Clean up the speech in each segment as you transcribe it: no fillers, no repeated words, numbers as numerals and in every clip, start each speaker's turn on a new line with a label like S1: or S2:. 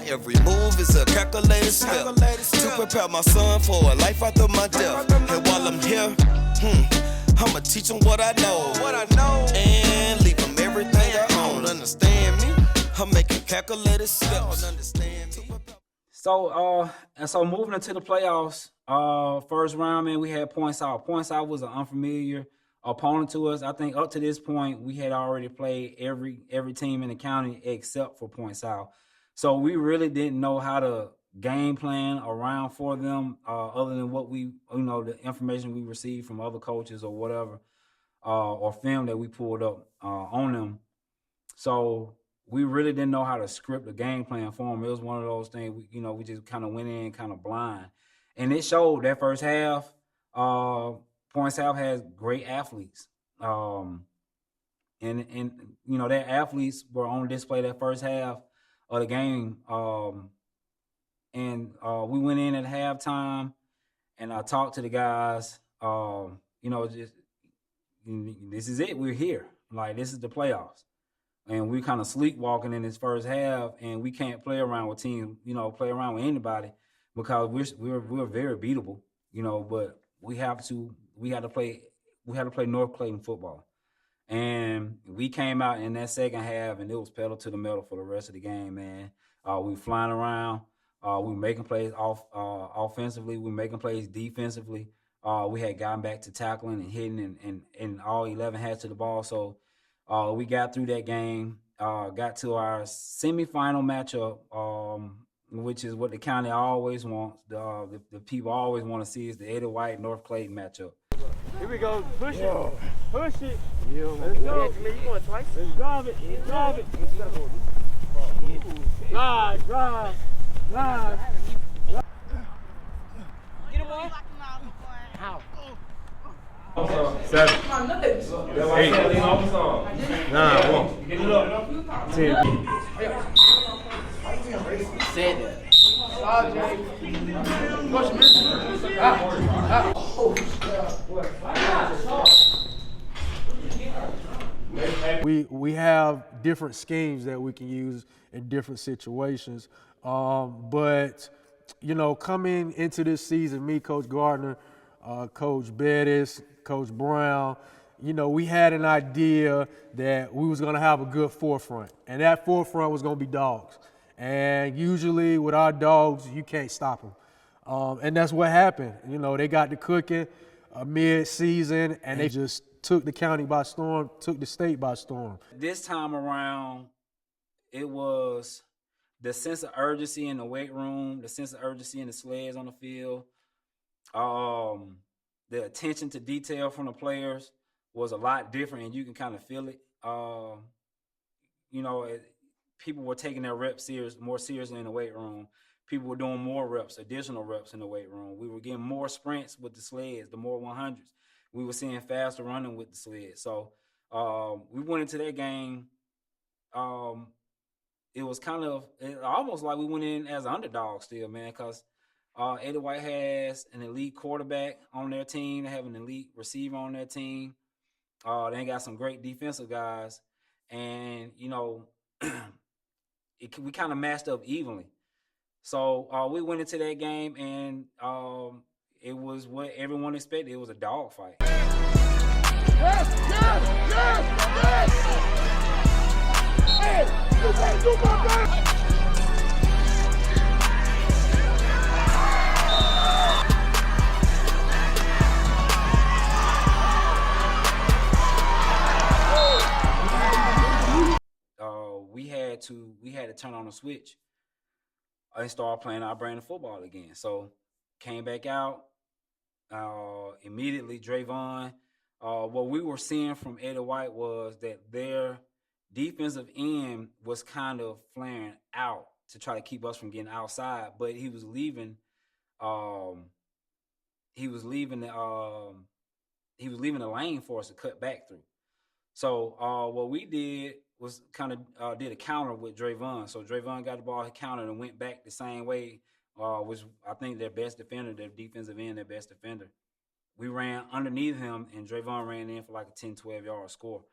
S1: every move is a calculated step to prepare my son for a life after my death. And while I'm here, I'ma teach them what I know, and leave them everything I own. Understand me? I'm making calculated steps. Understand me?
S2: So moving into the playoffs, first round, man, we had Point South. Point South was an unfamiliar opponent to us. I think up to this point, we had already played every team in the county except for Point South. So we really didn't know how to game plan around for them, other than what we, the information we received from other coaches or whatever, or film that we pulled up on them. So we really didn't know how to script a game plan for them. It was one of those things, we just kind of went in kind of blind. And it showed that first half. Point South has great athletes. And their athletes were on display that first half of the game. And we went in at halftime, and I talked to the guys, just, this is it. We're here. Like, this is the playoffs. And we kind of sleepwalking in this first half, and we can't play around with teams, play around with anybody, because we're very beatable, but we had to play North Clayton football. And we came out in that second half, and it was pedal to the metal for the rest of the game, man. We were flying around. We were making plays offensively. We were making plays defensively. We had gotten back to tackling and hitting, and all 11 had to the ball. So we got through that game, got to our semifinal matchup, which is what the county always wants. The people always want to see is the Eddie White North Clayton matchup.
S3: Here we go. Push it. Push it. Let's go. You going twice? Let's drive it. Let's drive it. Drive. Get him off. How? 7, 8, 9, 10.
S4: Say that.
S3: We have different schemes that we can use in different situations, but coming into this season, me, Coach Gardner, Coach Bettis, Coach Brown, we had an idea that we was going to have a good forefront, and that forefront was going to be dogs. And usually with our dogs, you can't stop them. And that's what happened. They got to cooking mid-season, and they just took the county by storm, took the state by storm.
S2: This time around, it was the sense of urgency in the weight room, the sense of urgency in the sleds on the field, the attention to detail from the players was a lot different, and you can kind of feel it. People were taking their reps more seriously in the weight room. People were doing more reps, additional reps in the weight room. We were getting more sprints with the sleds, the more 100s. We were seeing faster running with the sleds. So we went into that game. It was almost like we went in as an underdog still, man, because Eddie White has an elite quarterback on their team. They have an elite receiver on their team. They got some great defensive guys. And, we kind of matched up evenly. So we went into that game, and it was what everyone expected. It was a dog fight.
S5: Yes! Hey, you gotta do my best!
S2: We had to turn on the switch and start playing our brand of football again. So came back out immediately. Drayvon, what we were seeing from Eddie White was that their defensive end was kind of flaring out to try to keep us from getting outside, but he was leaving the lane for us to cut back through. So what we did was kind of did a counter with Drayvon. So Drayvon got the ball, he countered and went back the same way, which I think their best defender, their defensive end, their best defender. We ran underneath him, and Drayvon ran in for like a 10, 12-yard score.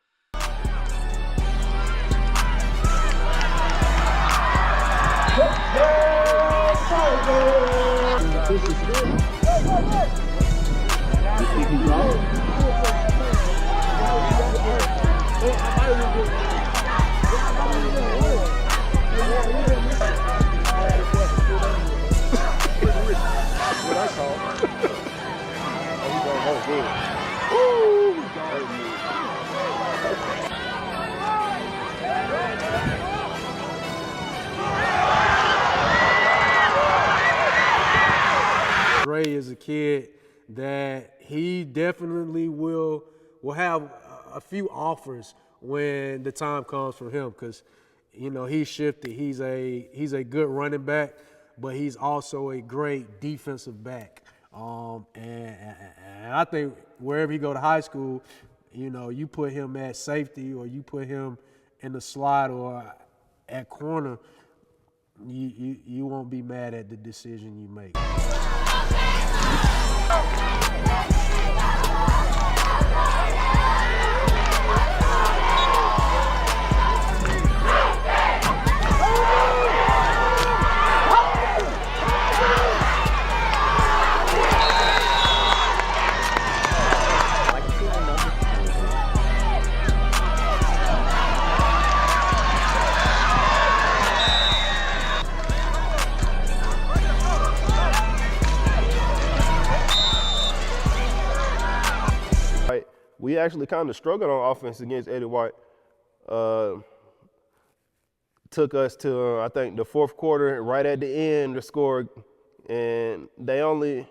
S5: Yeah.
S3: Dre is a kid that he definitely will have a few offers when the time comes for him, because you know he's shifted. He's a good running back, but he's also a great defensive back. And I think wherever he go to high school, you know, you put him at safety or you put him in the slot or at corner, you won't be mad at the decision you make.
S4: We actually kind of struggled on offense against Eddie White. Took us to, I think, the fourth quarter, right at the end to score, and they only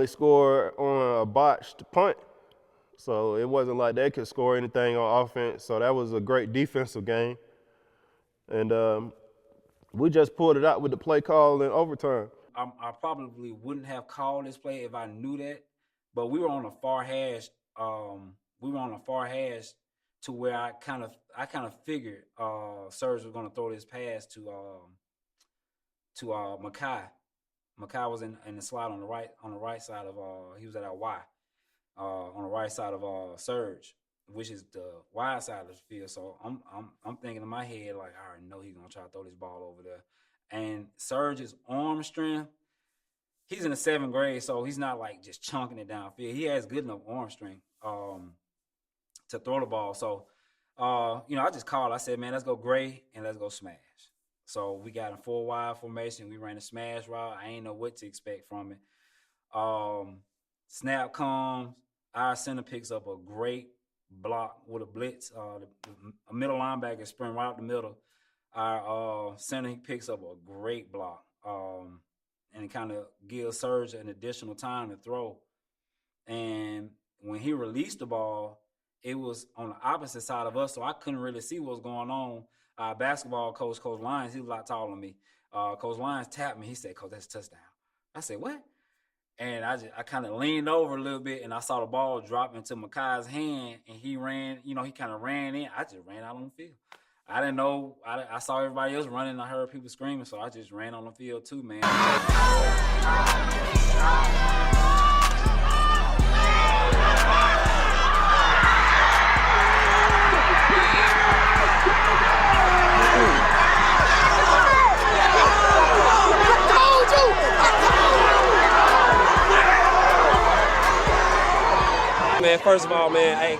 S4: scored on a botched punt. So it wasn't like they could score anything on offense. So that was a great defensive game. And we just pulled it out with the play call in overtime.
S2: I probably wouldn't have called this play if I knew that, but we were on a far hash. To where I kind of figured Serge was going to throw this pass to Makai. Makai was in the slot on the right side of he was at our Y on the right side of Serge, which is the wide side of the field. So I'm thinking in my head, like, I already know he's gonna try to throw this ball over there. And Serge's arm strength, he's in the 7th grade, so he's not like just chunking it downfield. He has good enough arm strength to throw the ball. So, I just called. I said, man, let's go gray and let's go smash. So we got a 4 wide formation. We ran a smash route. I ain't know what to expect from it. Snap comes. Our center picks up a great block with a blitz. A middle linebacker sprint right up the middle. Our center, he picks up a great block. And it kind of gives Serge an additional time to throw. And when he released the ball, it was on the opposite side of us, so I couldn't really see what was going on. Our basketball coach, Coach Lyons, he was a lot taller than me. Coach Lyons tapped me. He said, Coach, that's a touchdown. I said, what? And I kind of leaned over a little bit, and I saw the ball drop into Makai's hand, and he ran, he kind of ran in. I just ran out on the field. I didn't know. I saw everybody else running. I heard people screaming, so I just ran on the field too, man.
S6: Man, first of all, man, hey,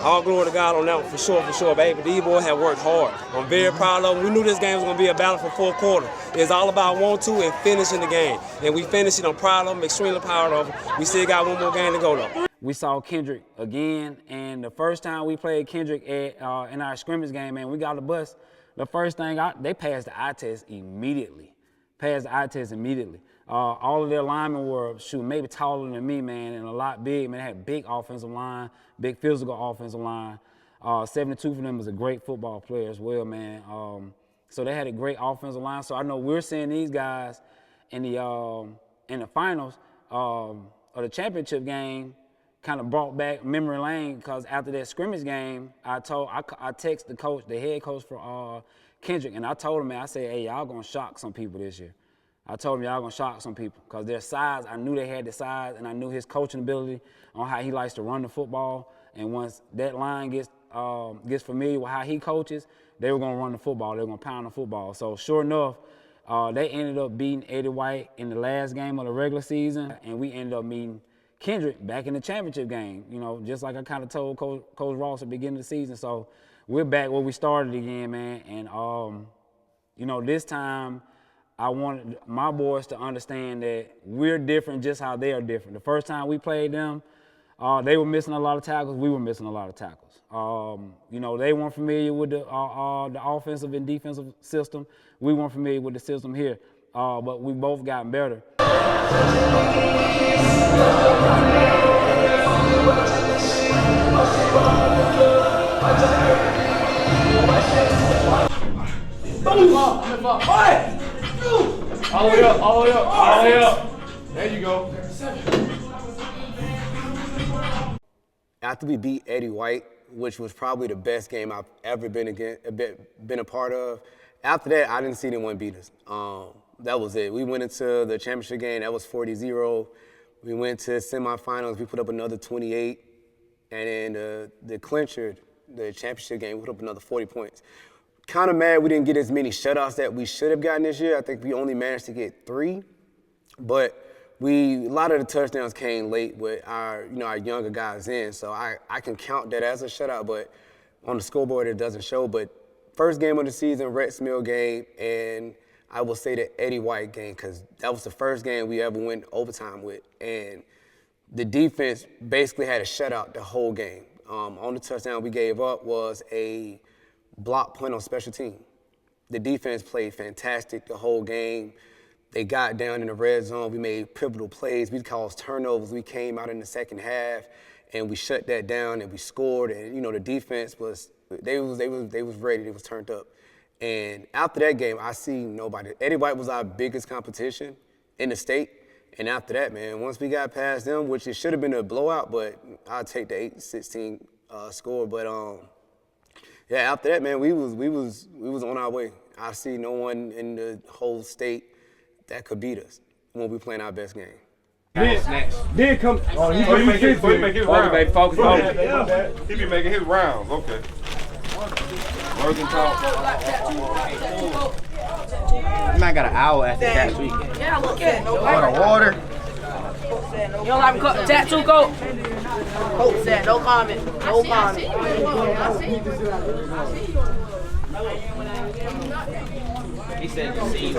S6: all glory to God on that one for sure, baby. These boys have worked hard. I'm very proud of them. We knew this game was going to be a battle for 4 quarters. It's all about 1-2 and finishing the game. And we finished it. I'm proud of them, extremely proud of them. We still got 1 more game to go, though.
S2: We saw Kendrick again, and the first time we played Kendrick in our scrimmage game, man, we got the bus. The first thing, they passed the eye test immediately. All of their linemen were, maybe taller than me, man, and a lot big. Man, they had big offensive line, big physical offensive line. 72 for them was a great football player as well, man. So they had a great offensive line. So I know we're seeing these guys in the finals of the championship game. Kind of brought back memory lane, because after that scrimmage game, I texted the coach, the head coach for Kendrick, and I told him, man, I said, hey, y'all gonna shock some people this year. I told him y'all gonna shock some people, because their size, I knew they had the size, and I knew his coaching ability on how he likes to run the football. And once that line gets familiar with how he coaches, they were gonna run the football. They were gonna pound the football. So sure enough, They ended up beating Eddie White in the last game of the regular season, and we ended up meeting Kendrick back in the championship game, you know, just like I kind of told Coach Ross at the beginning of the season. So we're back where we started again, man. And, you know, this time I wanted my boys to understand that we're different just how they are different. The first time we played them, they were missing a lot of tackles. We were missing a lot of tackles. You know, they weren't familiar with the offensive and defensive system. We weren't familiar with the system here, but we both gotten better.
S7: All the way up, all the way up, all the way up. There you go.
S8: After we beat Eddie White, which was probably the best game I've ever been a part of, after that, I didn't see anyone beat us. That was it. We went into the championship game. That was 40-0. We went to semifinals. We put up another 28. And then the clincher, the championship game, we put up another 40 points. Kind of mad we didn't get as many shutouts that we should have gotten this year. I think we only managed to get 3. But a lot of the touchdowns came late with our younger guys in. So I can count that as a shutout, but on the scoreboard it doesn't show. But first game of the season, Rex Mill game, and I will say the Eddie White game, because that was the first game we ever went overtime with. And the defense basically had a shutout the whole game. On the touchdown we gave up was a block punt on special team. The defense played fantastic the whole game. They got down in the red zone. We made pivotal plays. We caused turnovers. We came out in the second half and we shut that down and we scored. And the defense was ready. They was turned up. And after that game, I see nobody. Eddie White was our biggest competition in the state. And after that, man, once we got past them, which it should have been a blowout, but I'll take the 8-16 score. But yeah, after that, man, we was on our way. I see no one in the whole state that could beat us when we playing our best game.
S7: Then come. Oh, he making his rounds. Focus. He be making his rounds. Okay. Working talk.
S9: You might got an hour after that week.
S10: Yeah, look at it.
S9: Water.
S10: You don't like a tattoo coat? Coach said no comment. No comment.
S9: He said see.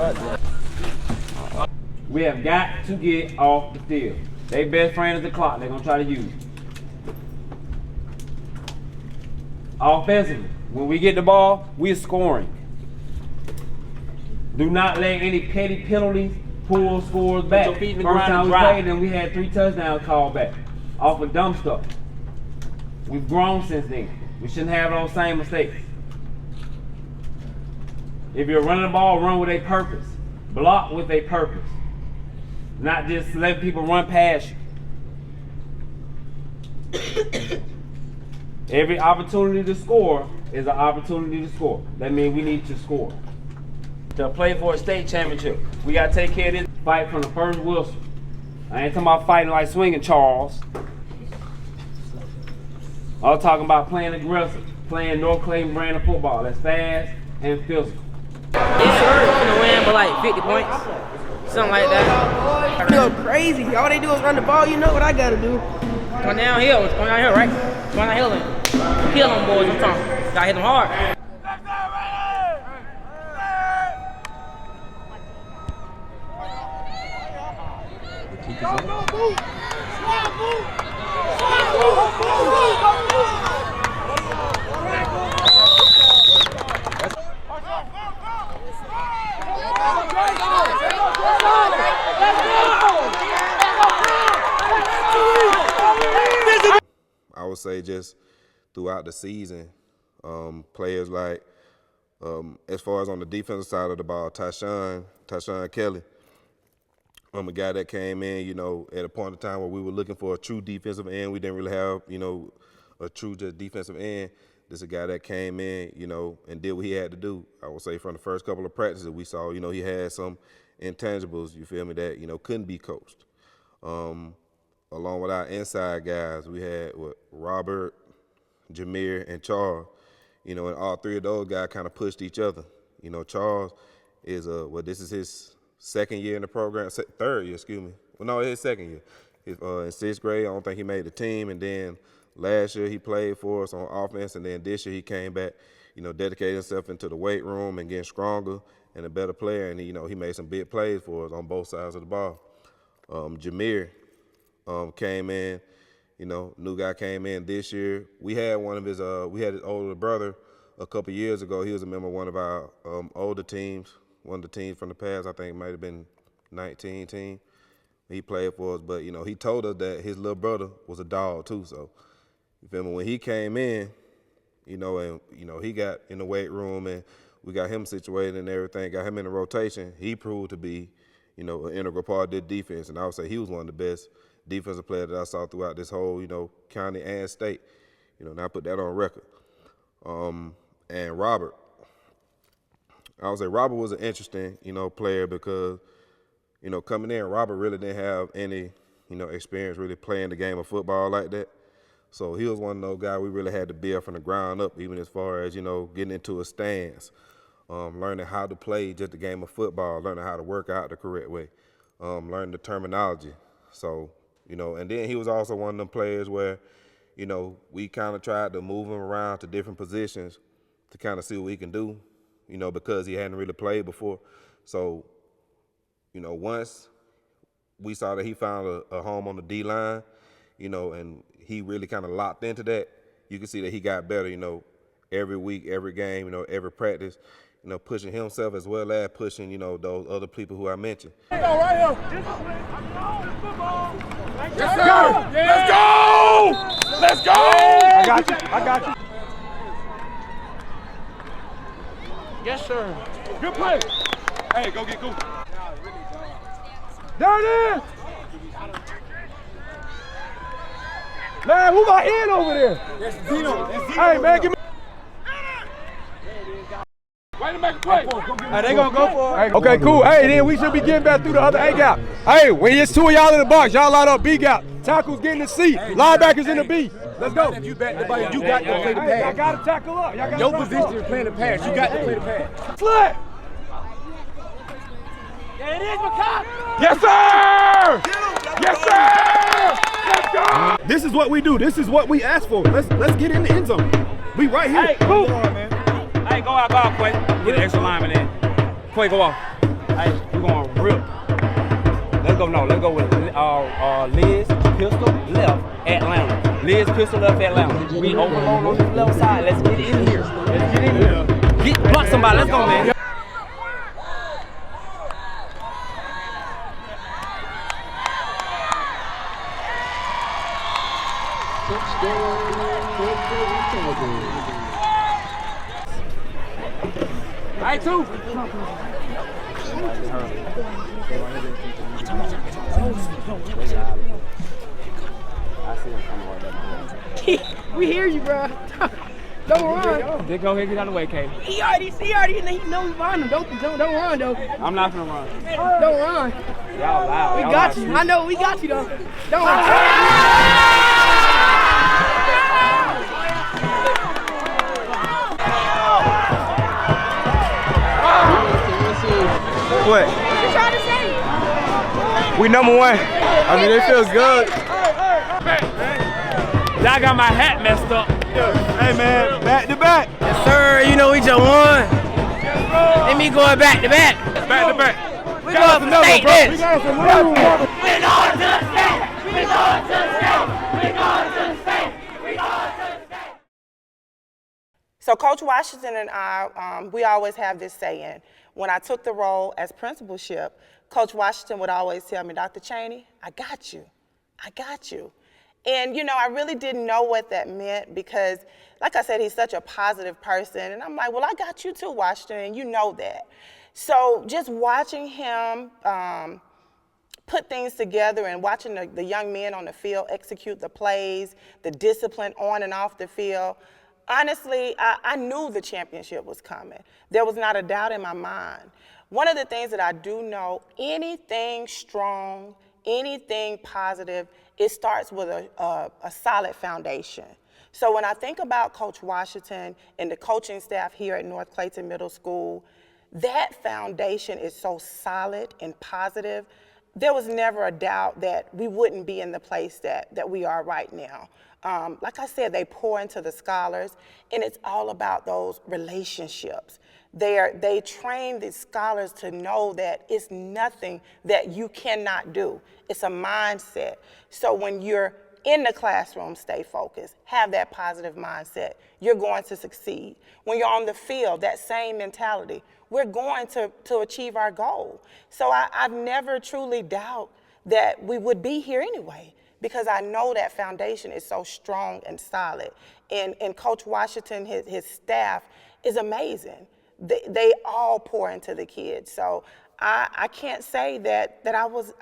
S2: We have got to get off the field. They best friend is the clock. They're going to try to use it. Offensively, when we get the ball, we're scoring. Do not let any petty penalties pull scores back. First time we played them, we had 3 touchdowns called back off of dumb stuff. We've grown since then. We shouldn't have those same mistakes. If you're running the ball, run with a purpose. Block with a purpose. Not just let people run past you. Every opportunity to score is an opportunity to score. That means we need to score. To play for a state championship, we got to take care of this fight from the first whistle. I ain't talking about fighting like swinging Charles. I'm talking about playing aggressive, playing North Clayton brand of football that's fast and physical.
S10: Yes, sir. We're gonna win by like 50 points. Something like that. I feel crazy. All they do is run the ball. You know what I gotta do. Come downhill. Come downhill, right? Come downhill and kill them boys. I'm talking. Gotta hit them hard.
S11: I would say just throughout the season, players like, as far as on the defensive side of the ball, Tyshawn Kelly, a guy that came in, at a point in time where we were looking for a true defensive end. We didn't really have, a true just defensive end. This is a guy that came in, and did what he had to do. I would say from the first couple of practices we saw, he had some intangibles, you feel me, that, couldn't be coached. Along with our inside guys, we had Robert, Jameer, and Charles, and all 3 of those guys kind of pushed each other. Charles, is this is his second year in the program, third year, excuse me. Well, no, his second year. In 6th grade, I don't think he made the team, and then last year he played for us on offense, and then this year he came back, dedicated himself into the weight room and getting stronger and a better player, and he made some big plays for us on both sides of the ball. Jameer came in, new guy came in this year. We had his older brother a couple years ago. He was a member of one of our older teams, one of the teams from the past. I think it might have been 19 team. He played for us, but he told us that his little brother was a dog too. So, you feel me? When he came in, and he got in the weight room and we got him situated and everything, got him in the rotation. He proved to be, an integral part of the defense, and I would say he was one of the best defensive players that I saw throughout this whole, county and state. And I put that on record. And Robert, I would say Robert was an interesting, player because. Coming in, Robert really didn't have any, experience really playing the game of football like that. So he was one of those guys we really had to build from the ground up, even as far as, getting into a stance, learning how to play just the game of football, learning how to work out the correct way, learning the terminology. So, and then he was also one of them players where, we kind of tried to move him around to different positions to kind of see what he can do, because he hadn't really played before. So, once we saw that he found a home on the D-line, and he really kind of locked into that, you can see that he got better, every week, every game, every practice, pushing himself as well as pushing, those other people who I mentioned.
S5: Let's go right here. Let's go. Let's go. Let's go.
S7: I got you.
S10: Yes, sir.
S7: Good play. Hey, go get Goofy. There it is! Man, who my end over there? That's Zeno. Hey, man, give me. Wait to make a play.
S3: Hey, they gonna go for it.
S7: Okay, cool. Hey, then we should be getting back through the other A gap. Hey, when it's two of y'all in the box, y'all line up B gap. Tackles getting the C. Linebackers in the B. Let's go.
S5: If you back the ball, you got to play the
S7: Hey, I
S5: pass.
S7: gotta tackle up. Y'all gotta
S5: Your
S7: tackle
S5: position
S7: up.
S5: is playing the pass. You got to play the pass.
S7: Slut.
S10: There it is, McCoy.
S7: Yes, sir! Yes, sir! Let's go!
S5: This is what we do. This is what we ask for. Let's get in the end zone. We right here.
S6: Hey, move. Hey, go out, Quay. Get an extra lineman in. Quay, go off. Hey, we're going real. Let's go, let's go with Liz, pistol, left, Atlanta. Liz, pistol, left, Atlanta. We overload on this left side. Let's get in here. Block somebody. Let's go, man. Hey, two.
S10: We hear you, bro. Don't run.
S6: Just go ahead and get out of the way, Kay.
S10: He already, he knows we behind him. Don't run, though.
S6: I'm not gonna run.
S10: Don't run.
S6: Y'all loud.
S10: We got you. I know, we got you, though. Don't run.
S6: What?
S10: You trying to say?
S6: We number one.
S4: I mean, it feels good.
S6: Y'all got my hat messed up.
S7: Hey, man, back to back.
S10: Yes, sir. You know we just won. Let me going back to back.
S7: Back to back.
S10: We going to state this.
S7: We got some another one.
S5: We're going to the state. We're going to the state. We're going to the state. We're going to the state.
S12: So Coach Washington and I, we always have this saying. When I took the role as principalship, Coach Washington would always tell me, Dr. Chaney, I got you. I got you. And, I really didn't know what that meant because, like I said, he's such a positive person. And I'm like, well, I got you too, Washington, and you know that. So just watching him put things together and watching the young men on the field execute the plays, the discipline on and off the field, honestly, I knew the championship was coming. There was not a doubt in my mind. One of the things that I do know, anything strong, anything positive, it starts with a solid foundation. So when I think about Coach Washington and the coaching staff here at North Clayton Middle School, That foundation is so solid and positive. There was never a doubt that we wouldn't be in the place that we are right now. Like I said, they pour into the scholars, and it's all about those relationships. They train the scholars to know that it's nothing that you cannot do. It's a mindset. So when you're in the classroom, stay focused, have that positive mindset. You're going to succeed. When you're on the field, that same mentality. We're going to achieve our goal. So I've never truly doubt that we would be here anyway, because I know that foundation is so strong and solid. And Coach Washington, his staff is amazing. They all pour into the kids. So I can't say that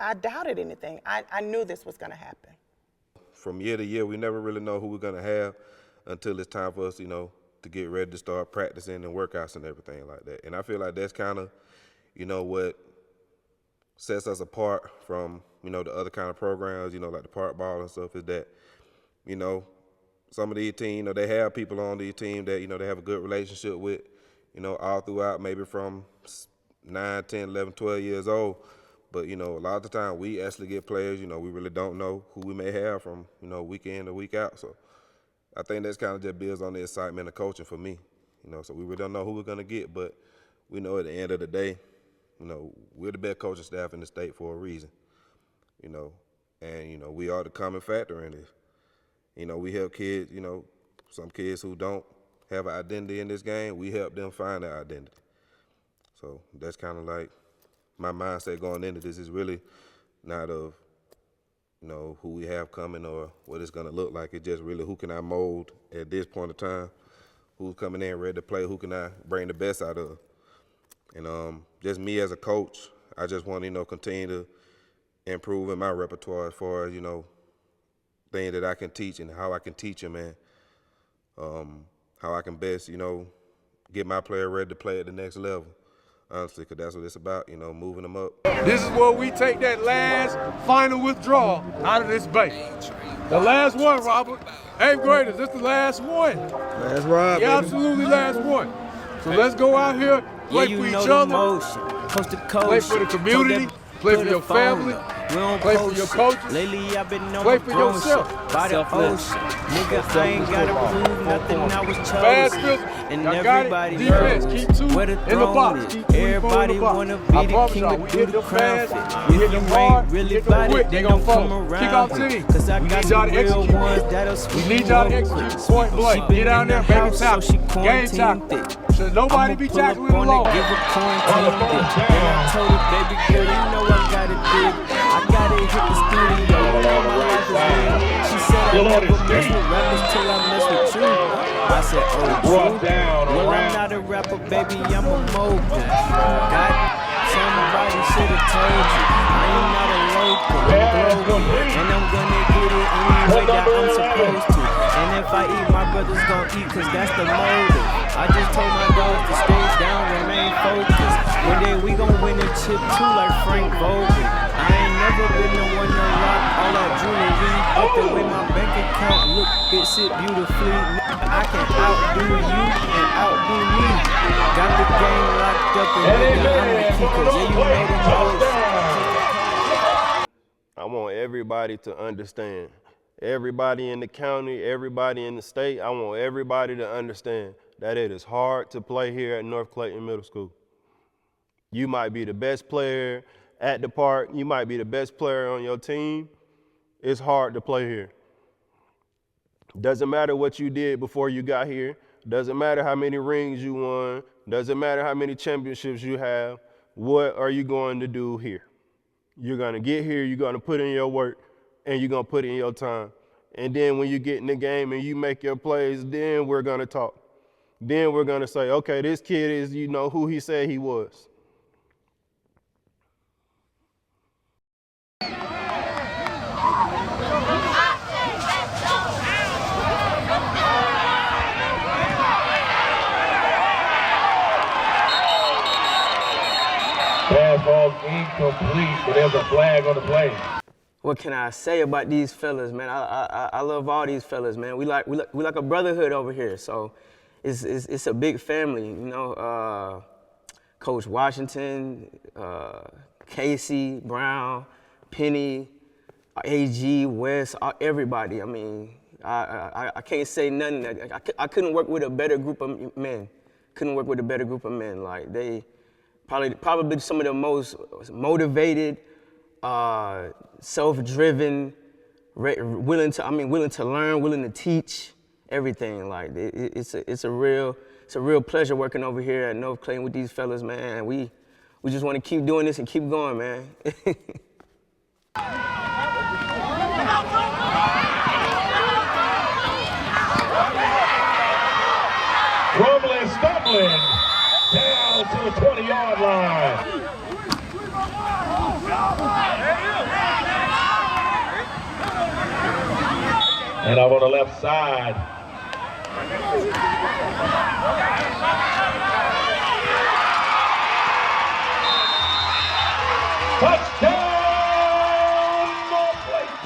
S12: I doubted anything. I knew this was gonna happen.
S11: From year to year, we never really know who we're gonna have until it's time for us, you know, to get ready to start practicing and workouts and everything like that. And I feel like that's kind of, you know, what sets us apart from, you know, the other kind of programs, you know, like the park ball and stuff, is that, you know, some of these teams, you know, they have people on these teams that, you know, they have a good relationship with, you know, all throughout, maybe from 9, 10, 11, 12 years old. But, you know, a lot of the time we actually get players, you know, we really don't know who we may have from, you know, week in to week out. So I think that's kind of just builds on the excitement of coaching for me, you know. So we really don't know who we're going to get, but we know at the end of the day, you know, we're the best coaching staff in the state for a reason, you know. And, you know, we are the common factor in this. You know, we help kids, you know, some kids who don't have an identity in this game, we help them find their identity. So that's kind of like my mindset going into this is really not of, you know, who we have coming or what it's going to look like. It's just really who can I mold at this point in time, who's coming in ready to play, who can I bring the best out of. And just me as a coach, I just want to, you know, continue to improve in my repertoire as far as, you know, things that I can teach and how I can teach them, and how I can best, you know, get my player ready to play at the next level. Honestly, because that's what it's about, you know, moving them up.
S3: This is where we take that last final withdrawal out of this bay. The last one, Robert. 8th graders, this is the last one.
S4: Last ride,
S3: the absolutely last one. So let's go out here, play for each other, play for the community, play for your family, play for your coaches, play for yourself.
S13: By the ocean, nigga, I ain't gotta prove nothing, I was chosen.
S3: Fast physical,
S13: And
S3: y'all got it.
S13: everybody
S3: Defense,
S13: knows
S3: keep two
S13: where the
S3: in the
S13: throne
S3: box.
S13: is.
S3: Keep two
S13: Everybody
S3: in the box.
S13: wanna be
S3: I
S13: the
S3: promise
S13: king,
S3: y'all,
S13: but
S3: we
S13: do
S3: hit
S13: the
S3: them
S13: crown
S3: fast,
S13: fit.
S3: we
S13: If
S3: hit
S13: you
S3: them hard,
S13: ain't really
S3: hit them
S13: about
S3: quick,
S13: it,
S3: they
S13: then
S3: gonna
S13: don't come
S3: fall.
S13: around.
S3: Kick off
S13: here.
S3: team.
S13: Cause I
S3: We
S13: got
S3: need y'all
S13: some
S3: to
S13: real
S3: execute.
S13: ones that'll
S3: We
S13: sweep
S3: need
S13: you
S3: y'all to
S13: up
S3: execute
S13: quick.
S3: point blank.
S13: She been
S3: Get down
S13: in
S3: there,
S13: the
S3: make
S13: house,
S3: it
S13: so
S3: tackle.
S13: she
S3: Game
S13: quarantined
S3: tackle.
S13: thick.
S3: Should nobody
S13: I'ma
S3: be
S13: pull up
S3: tackling the
S13: on
S3: low.
S13: it, give her quarantine thick. And I told her, baby girl, you know I got it big. I gotta hit the studio, you know my life is big. She said I never mess with rappers till I mess with you. I said, oh, true? Well, I'm not a rapper, baby, I'm a mogul. God, somebody should've told you. I am not a local, I'm global. And I'm gonna get it any way that I'm supposed to. And if I eat, my brother's gonna eat, cause that's the motive. I just told my dogs to stay down, remain focused. One day we gon' win a chip too, like Frank Vogel. I ain't never been the one to rock all that jewelry, but the way my bank account look, it sit beautifully. I can outdo you and outdo me. Got the game locked up and nigga, I'm the key, cause yeah, you know the most.
S4: I want everybody to understand. Everybody in the county, everybody in the state, I want everybody to understand that it is hard to play here at North Clayton Middle School. You might be the best player at the park, you might be the best player on your team. It's hard to play here. Doesn't matter what you did before you got here, doesn't matter how many rings you won, doesn't matter how many championships you have, what are you going to do here? You're gonna get here, you're gonna put in your work, and you're gonna put in your time. And then when you get in the game and you make your plays, then we're gonna talk. Then we're gonna say, okay, this kid is, you know, who he said he was.
S14: Pass ball incomplete, but there's a flag on the play.
S10: What can I say about these fellas, man? I love all these fellas, man. We like a brotherhood over here. So it's a big family, you know.
S15: Coach Washington, Casey, Brown, Penny, AG, West, everybody. I mean, I can't say nothing. I couldn't work with a better group of men. Couldn't work with a better group of men. Like they probably some of the most motivated, self-driven, willing to learn, willing to teach, everything. Like it's a real pleasure working over here at North Clayton with these fellas, man. And we just want to keep doing this and keep going, man.
S14: Rumbling, stumbling, down to the 20-yard line. And up on the left side. Touchdown, North Clayton.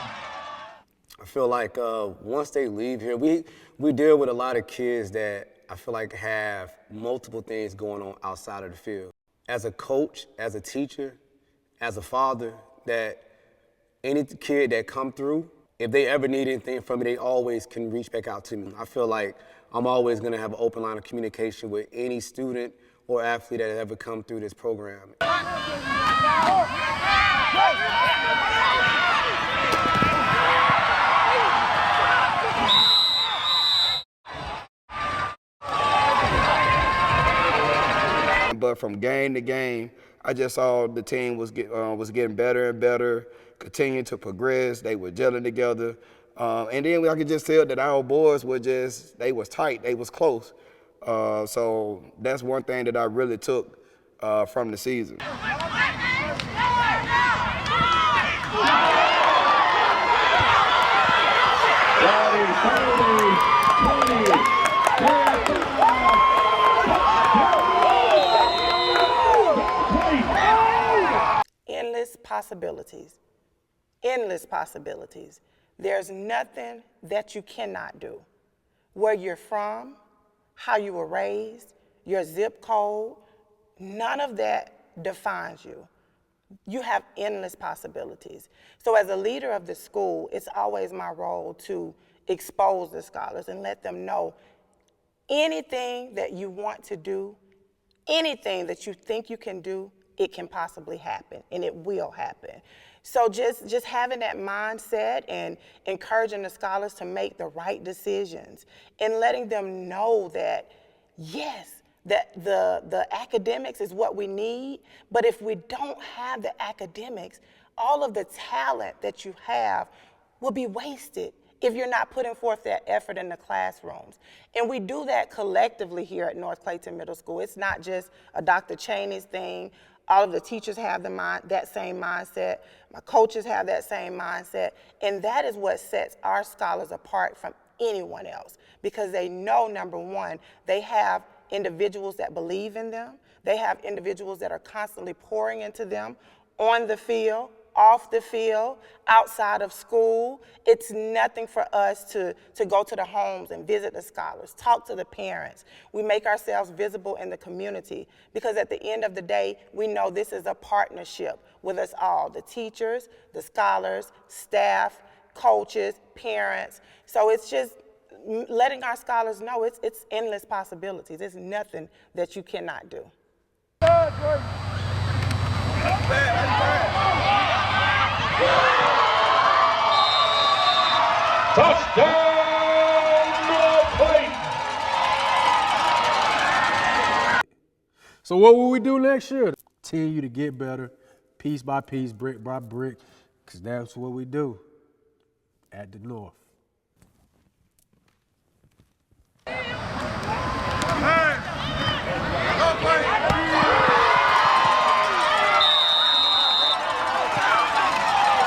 S8: I feel like once they leave here, we deal with a lot of kids that I feel like have multiple things going on outside of the field. As a coach, as a teacher, as a father, that any kid that come through, if they ever need anything from me, they always can reach back out to me. I feel like I'm always gonna have an open line of communication with any student or athlete that has ever come through this program.
S16: But from game to game, I just saw the team was getting better and better, continuing to progress. They were gelling together. And then I could just tell that our boys were they was tight, they was close. So that's one thing that I really took from the season.
S12: Endless possibilities. There's nothing that you cannot do. Where you're from, how you were raised, your zip code, none of that defines you. You have endless possibilities. So as a leader of the school, it's always my role to expose the scholars and let them know anything that you want to do, anything that you think you can do, it can possibly happen, and it will happen. So just having that mindset and encouraging the scholars to make the right decisions and letting them know that, yes, that the academics is what we need, but if we don't have the academics, all of the talent that you have will be wasted if you're not putting forth that effort in the classrooms. And we do that collectively here at North Clayton Middle School. It's not just a Dr. Cheney's thing. All of the teachers have that same mindset. My coaches have that same mindset. And that is what sets our scholars apart from anyone else, because they know, number one, they have individuals that believe in them. They have individuals that are constantly pouring into them on the field, off the field, outside of school. It's nothing for us to go to the homes and visit the scholars, talk to the parents. We make ourselves visible in the community because at the end of the day, we know this is a partnership with us all, the teachers, the scholars, staff, coaches, parents. So it's just letting our scholars know it's endless possibilities. There's nothing that you cannot do.
S14: Touchdown, North Clayton!
S3: So what will we do next year? Continue to get better, piece by piece, brick by brick, because that's what we do at the North.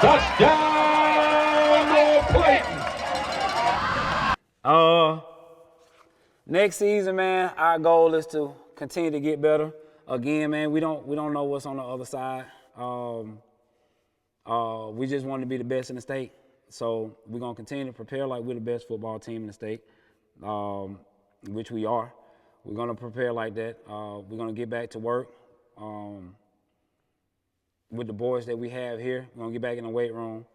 S14: Touchdown, North Clayton!
S2: Next season, man, our goal is to continue to get better. Again, man, we don't know what's on the other side. We just want to be the best in the state. So we're gonna continue to prepare like we're the best football team in the state, which we are. We're gonna prepare like that. We're gonna get back to work, with the boys that we have here. We're gonna get back in the weight room.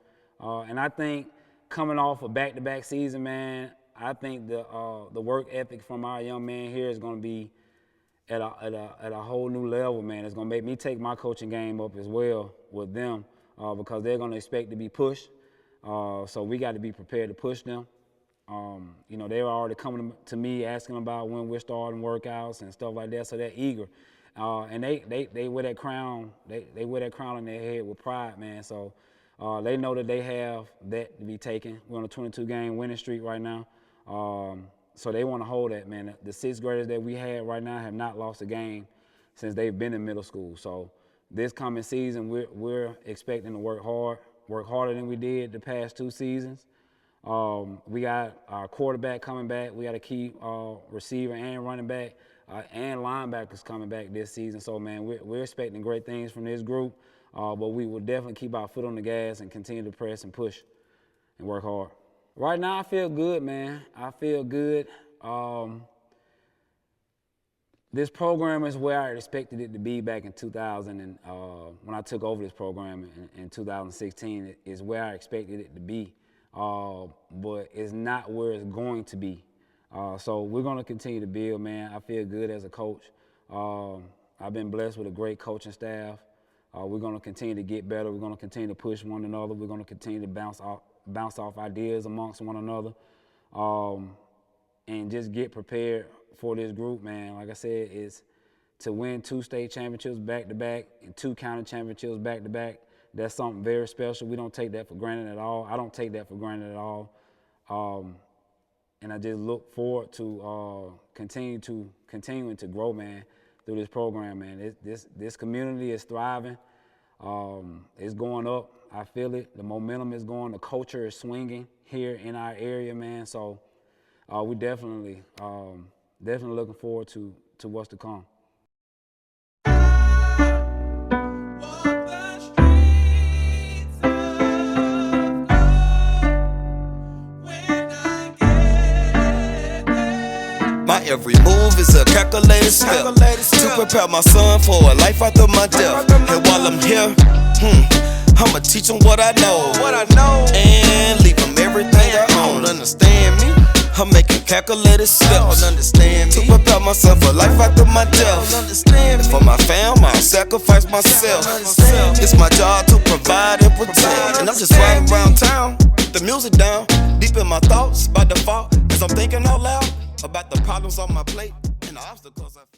S2: And I think coming off a back-to-back season, man, I think the work ethic from our young man here is gonna be at a whole new level, man. It's gonna make me take my coaching game up as well with them because they're gonna expect to be pushed. So we got to be prepared to push them. You know, they were already coming to me asking about when we're starting workouts and stuff like that, so they're eager. And they wear that crown, they wear that crown on their head with pride, man. So they know that they have that to be taken. We're on a 22-game winning streak right now. So they want to hold that, man. The 6th graders that we had right now have not lost a game since they've been in middle school. So this coming season, we're expecting to work harder than we did the past 2 seasons. We got our quarterback coming back. We got a key receiver and running back and linebackers coming back this season. So, man, we're expecting great things from this group, but we will definitely keep our foot on the gas and continue to press and push and work hard. Right now, I feel good, man. I feel good. This program is where I expected it to be back in 2000, and when I took over this program in 2016, is where I expected it to be, but it's not where it's going to be. So we're going to continue to build, man. I feel good as a coach. I've been blessed with a great coaching staff. We're going to continue to get better. We're going to continue to push one another. We're going to continue to bounce off ideas amongst one another, and just get prepared for this group, man. Like I said, is to win 2 state championships back-to-back and 2 county championships back-to-back. That's something very special. We don't take that for granted at all. I don't take that for granted at all. And I just look forward to continuing to grow, man, through this program, man. This community is thriving. It's going up. I feel it. The momentum is going. The culture is swinging here in our area, man. So we definitely looking forward to what's to come.
S1: My every move is a calculated step to prepare my son for a life after my death. And while I'm here, I'ma teach him what I know, and leave him everything I own. Understand me? I'm making calculated steps to prepare myself for life after my death. And for my fam, I'll sacrifice myself. It's my job to provide and protect. And I'm just riding around town, the music down, deep in my thoughts by default, cause I'm thinking out loud about the problems on my plate and the obstacles I face.